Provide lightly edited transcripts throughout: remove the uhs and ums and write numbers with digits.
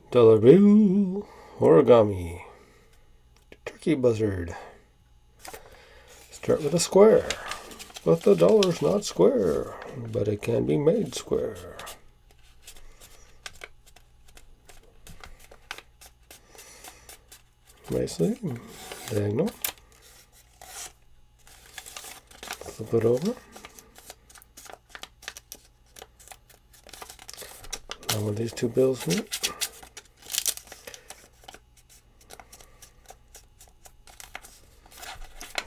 Dollar bill, origami, turkey buzzard. Start with a square, but the dollar's not square, but it can be made square. Nicely, diagonal. Flip it over. Now when these two bills meet,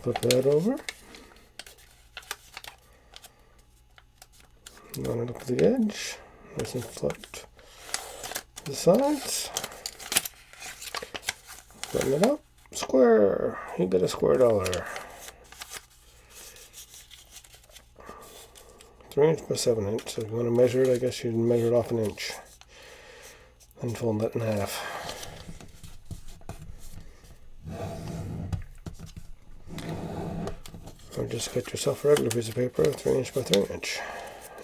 flip that over. Line it up to the edge. Nice and flipped the sides. Button it up. Square. You get a square dollar. 3" by 7". So if you want to measure it, I guess you'd measure it off an inch. And fold that in half. Or just cut yourself a regular piece of paper, 3" by 3".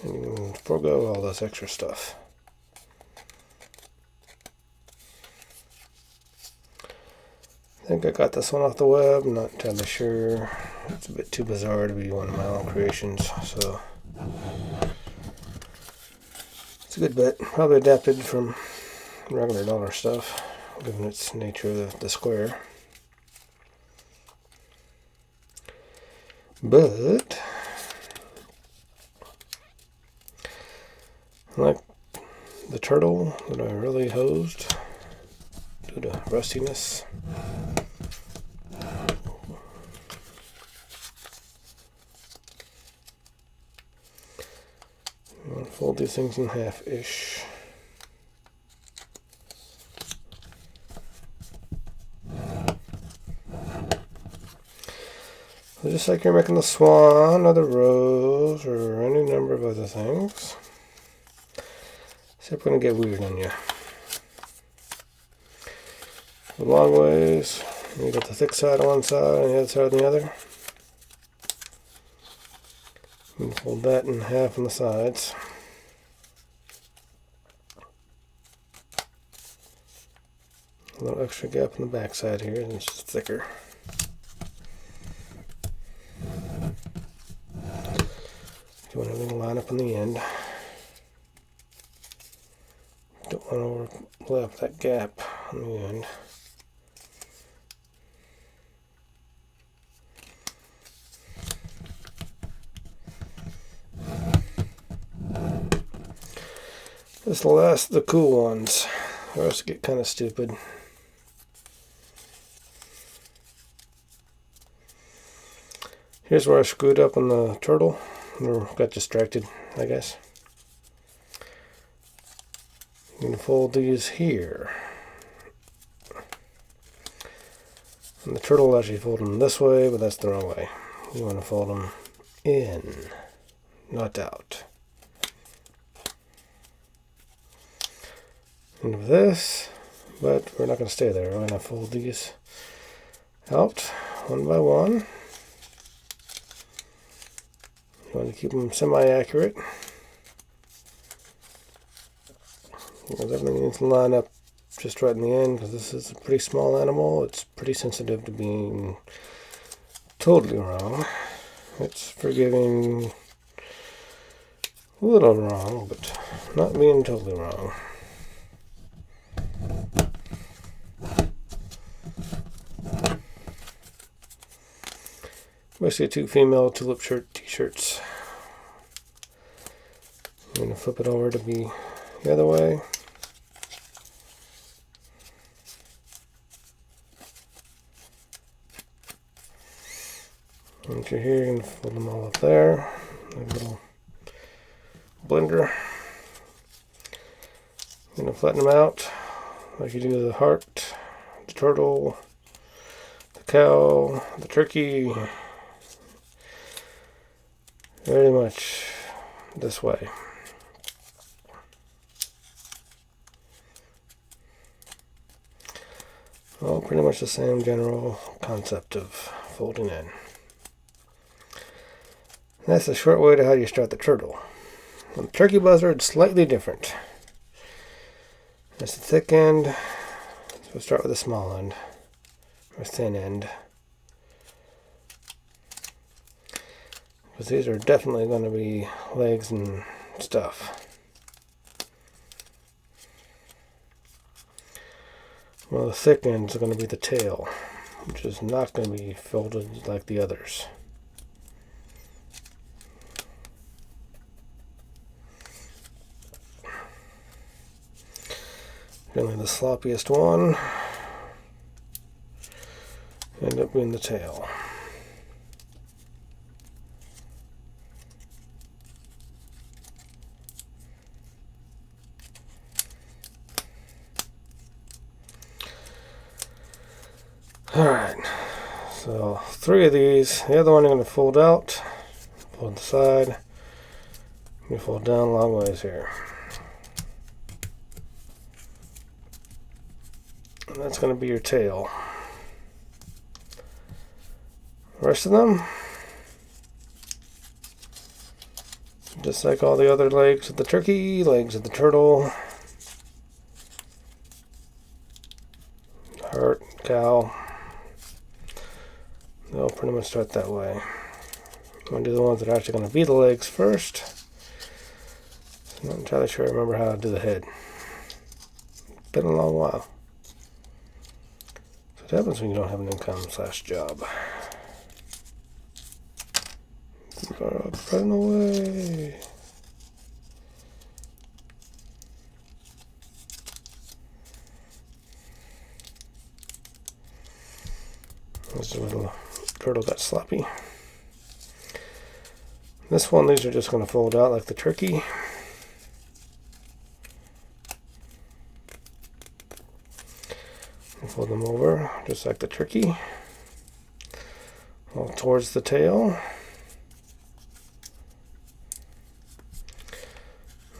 And you can forego all this extra stuff. I think I got this one off the web, I'm not entirely sure. It's a bit too bizarre to be one of my own creations, so it's a good bit. Probably adapted from regular dollar stuff, given its nature of the square. But like the turtle that I really hosed due to rustiness. I'm going to fold these things in half-ish. So just like you're making the swan or the rose or any number of other things. Except we're going to get weird on you. The long ways, you got the thick side on one side and the other side on the other. And fold that in half on the sides. A little extra gap in the back side here, and it's just thicker. You want everything to line up in the end. Don't want to overlap that gap on the end. This will last the cool ones, or else get kind of stupid. Here's where I screwed up on the turtle, or got distracted, I guess. I'm going to fold these here. And the turtle will actually fold them this way, but that's the wrong way. You want to fold them in, not out. Into this, but we're not going to stay there. We're going to fold these out one by one. You want to keep them semi-accurate. Because everything needs to line up just right in the end, because this is a pretty small animal. It's pretty sensitive to being totally wrong. It's forgiving a little wrong, but not being totally wrong. Basically 2 female tulip shirt t-shirts. I'm going to flip it over to be the other way. Once you're here, you're going to fold them all up there. A little blender. You're going to flatten them out like you do the heart, the turtle, the cow, the turkey. Very much this way. Well, pretty much the same general concept of folding in. That's a short way to how you start the turtle. The turkey buzzard is slightly different. That's the thick end. So we'll start with the small end, or thin end. Because these are definitely going to be legs and stuff. Well, the thick end is going to be the tail, which is not going to be folded like the others. Generally the sloppiest one end up being the tail. Alright, so 3 of these. The other one I'm going to fold out, fold the side, I'm going to fold down a long ways here. And that's going to be your tail. The rest of them, just like all the other legs of the turkey, legs of the turtle, heart, cow, they'll pretty much start that way. I'm going to do the ones that are actually going to be the legs first. I'm not entirely sure I remember how to do the head. It's been a long while. So what happens when you don't have an income/job? Run away. This little turtle got sloppy. This one, these are just going to fold out like the turkey. And fold them over just like the turkey. All towards the tail.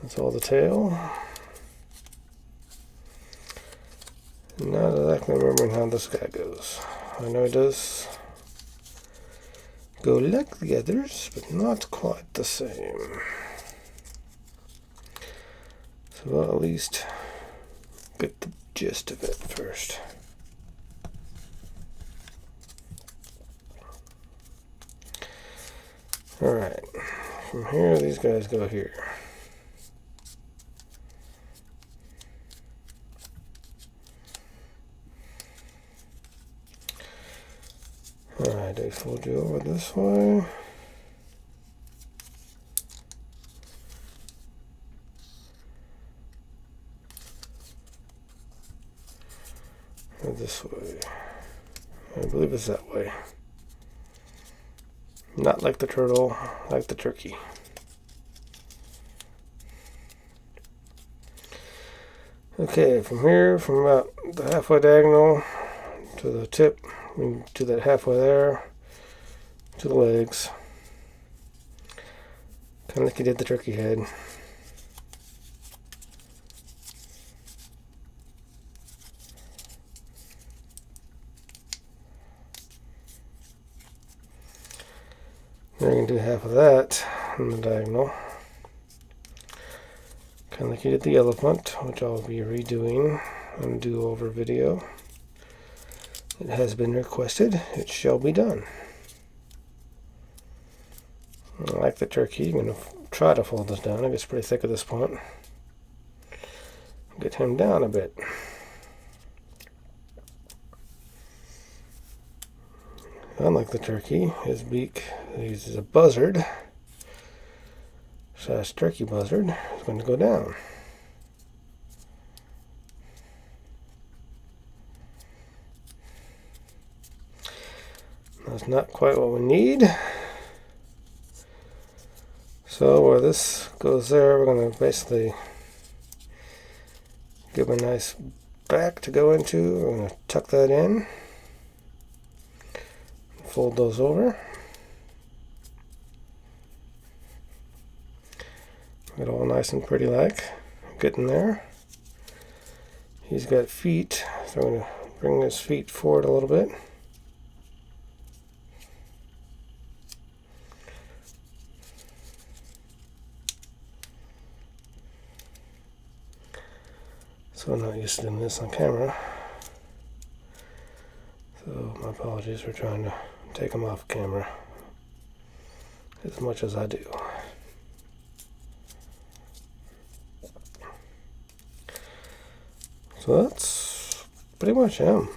That's all the tail. Not exactly remembering how this guy goes. I know it does go like the others, but not quite the same. So I'll at least get the gist of it first. Alright, from here these guys go here. Alright, I fold you over this way. Or this way. I believe it's that way. Not like the turtle, like the turkey. Okay, from here, from about the halfway diagonal to the tip, to that halfway there, to the legs. Kind of like you did the turkey head. Now you're going to do half of that in the diagonal. Kind of like you did the elephant, which I'll be redoing on a do-over video. It has been requested. It shall be done. Like the turkey, I'm going to try to fold this down. It gets pretty thick at this point. Get him down a bit. Unlike the turkey, his beak, he's a buzzard. So this turkey buzzard is going to go down. That's not quite what we need. So where this goes there, we're going to basically give him a nice back to go into. We're going to tuck that in. Fold those over. Get all nice and pretty like. Getting there. He's got feet, so I'm going to bring his feet forward a little bit. So So I'm not used to doing this on camera. So my apologies for trying to take them off camera as much as I do. So that's pretty much him.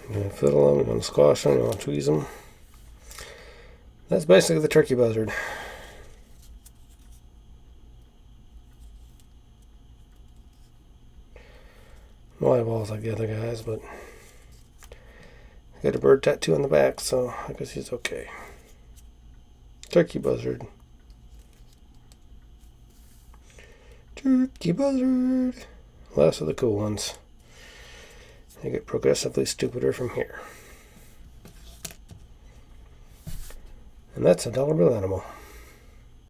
You're going to fiddle them, you're going to squash them, you want to tweeze them. That's basically the turkey buzzard. No eyeballs like the other guys, but I got a bird tattoo on the back, so I guess he's okay. Turkey buzzard. Turkey buzzard. Last of the cool ones. They get progressively stupider from here. And that's a $1 bill animal.